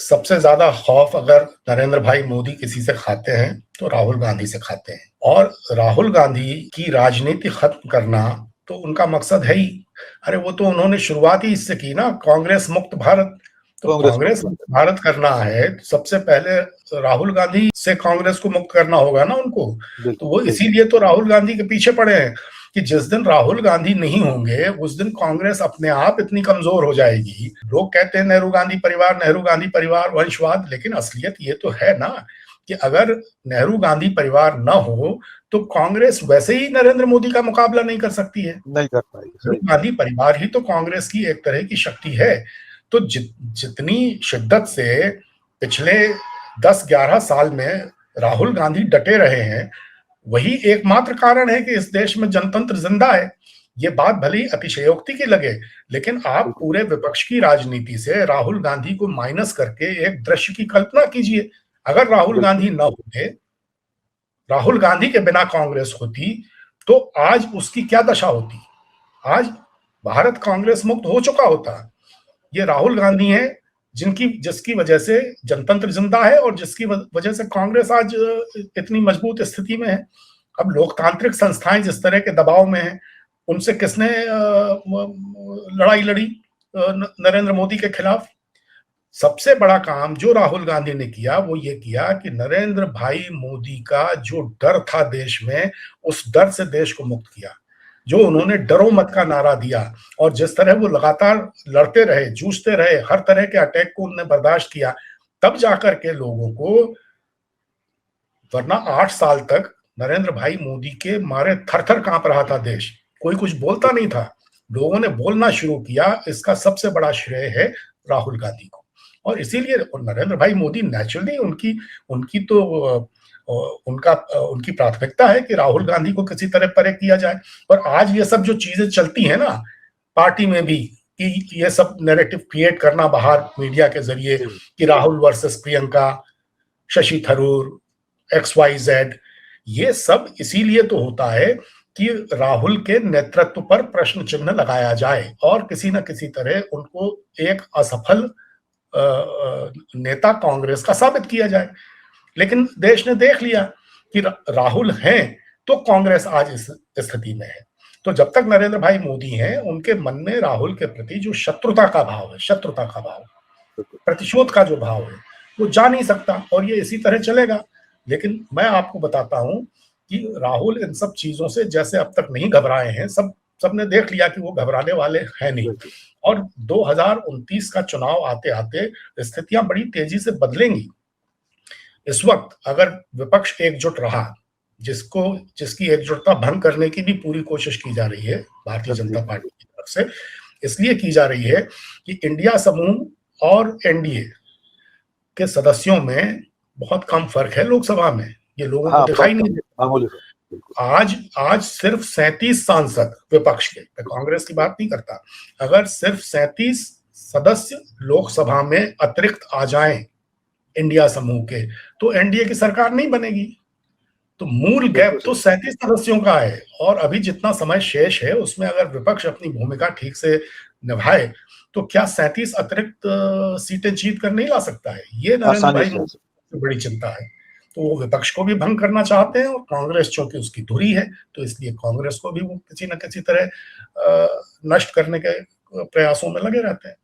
सबसे ज्यादा खौफ अगर नरेंद्र भाई मोदी किसी से खाते हैं तो राहुल गांधी से खाते हैं, और राहुल गांधी की राजनीति खत्म करना तो उनका मकसद है ही। अरे वो तो उन्होंने शुरुआत ही इससे की ना, कांग्रेस मुक्त भारत। तो कांग्रेस मुक्त भारत करना है तो सबसे पहले राहुल गांधी से कांग्रेस को मुक्त करना होगा ना उनको। तो वो इसीलिए तो राहुल गांधी के पीछे पड़े हैं कि जिस दिन राहुल गांधी नहीं होंगे उस दिन कांग्रेस अपने आप इतनी कमजोर हो जाएगी। लोग कहते हैं नेहरू गांधी परिवार वंशवाद, लेकिन असलियत ये तो है ना कि अगर नेहरू गांधी परिवार न हो तो कांग्रेस वैसे ही नरेंद्र मोदी का मुकाबला नहीं कर सकती है, नहीं कर पाएगी। नेहरू गांधी परिवार ही तो कांग्रेस की एक तरह की शक्ति है। तो जितनी शिद्दत से पिछले 10-11 साल में राहुल गांधी डटे रहे हैं, वही एकमात्र कारण है कि इस देश में जनतंत्र जिंदा है। ये बात भली अतिशयोक्ति की लगे, लेकिन आप पूरे विपक्ष की राजनीति से राहुल गांधी को माइनस करके एक दृश्य की कल्पना कीजिए। अगर राहुल गांधी न होते, राहुल गांधी के बिना कांग्रेस होती, तो आज उसकी क्या दशा होती? आज भारत कांग्रेस मुक्त हो चुका होता। ये राहुल गांधी हैं जिसकी वजह से जनतंत्र जिंदा है और जिसकी वजह से कांग्रेस आज इतनी मजबूत स्थिति में है। अब लोकतांत्रिक संस्थाएं जिस तरह के दबाव में हैं, उनसे किसने लड़ाई लड़ी नरेंद्र मोदी के खिलाफ? सबसे बड़ा काम जो राहुल गांधी ने किया वो ये किया कि नरेंद्र भाई मोदी का जो डर था देश में, उस डर से देश को मुक्त किया। जो उन्होंने डरो मत का नारा दिया और जिस तरह वो लगातार लड़ते रहे, जूझते रहे, हर तरह के अटैक को उन्होंने बर्दाश्त किया, तब जाकर के लोगों को, वरना 8 साल तक नरेंद्र भाई मोदी के मारे थर थर कांप रहा था देश, कोई कुछ बोलता नहीं था। लोगों ने बोलना शुरू किया, इसका सबसे बड़ा श्रेय है राहुल गांधी को। और इसीलिए नरेंद्र भाई मोदी नेचुरली उनकी प्राथमिकता है कि राहुल गांधी को किसी तरह परे किया जाए। और आज ये सब जो चीजें चलती है ना पार्टी में भी, कि ये सब नैरेटिव क्रिएट करना बाहर मीडिया के जरिए कि राहुल वर्सेस प्रियंका, शशि थरूर, XYZ, ये सब इसीलिए तो होता है कि राहुल के नेतृत्व पर प्रश्न चिन्ह लगाया जाए और किसी न किसी तरह उनको एक असफल नेता कांग्रेस का साबित किया जाए। लेकिन देश ने देख लिया कि राहुल हैं तो कांग्रेस आज इस स्थिति में है। तो जब तक नरेंद्र भाई मोदी हैं, उनके मन में राहुल के प्रति जो शत्रुता का भाव, प्रतिशोध का जो भाव है, वो जा नहीं सकता और ये इसी तरह चलेगा। लेकिन मैं आपको बताता हूं कि राहुल इन सब चीजों से जैसे अब तक नहीं घबराए हैं, सबने देख लिया कि वो घबराने वाले हैं नहीं। और 2029 का चुनाव आते आते स्थितियां बड़ी तेजी से बदलेंगी। इस वक्त अगर विपक्ष एकजुट रहा, जिसकी एकजुटता भंग करने की भी पूरी कोशिश की जा रही है भारतीय जनता पार्टी की तरफ से, इसलिए की जा रही है कि इंडिया समूह और एनडीए के सदस्यों में बहुत कम फर्क है लोकसभा में, ये लोगों को दिखाई नहीं देता। आज सिर्फ 37 सांसद विपक्ष के, मैं कांग्रेस की बात नहीं करता, अगर सिर्फ 37 सदस्य लोकसभा में अतिरिक्त आ जाएं इंडिया समूह के, तो एनडीए की सरकार नहीं बनेगी। तो मूल गैप तो 37 सदस्यों का है और अभी जितना समय शेष है उसमें अगर विपक्ष अपनी भूमिका ठीक से निभाए तो क्या 37 अतिरिक्त सीटें जीत कर नहीं ला सकता है? ये नरेंद्र भाई की बड़ी चिंता है। तो वो विपक्ष को भी भंग करना चाहते हैं और कांग्रेस चूंकि उसकी धुरी है तो इसलिए कांग्रेस को भी वो किसी न किसी तरह नष्ट करने के प्रयासों में लगे रहते हैं।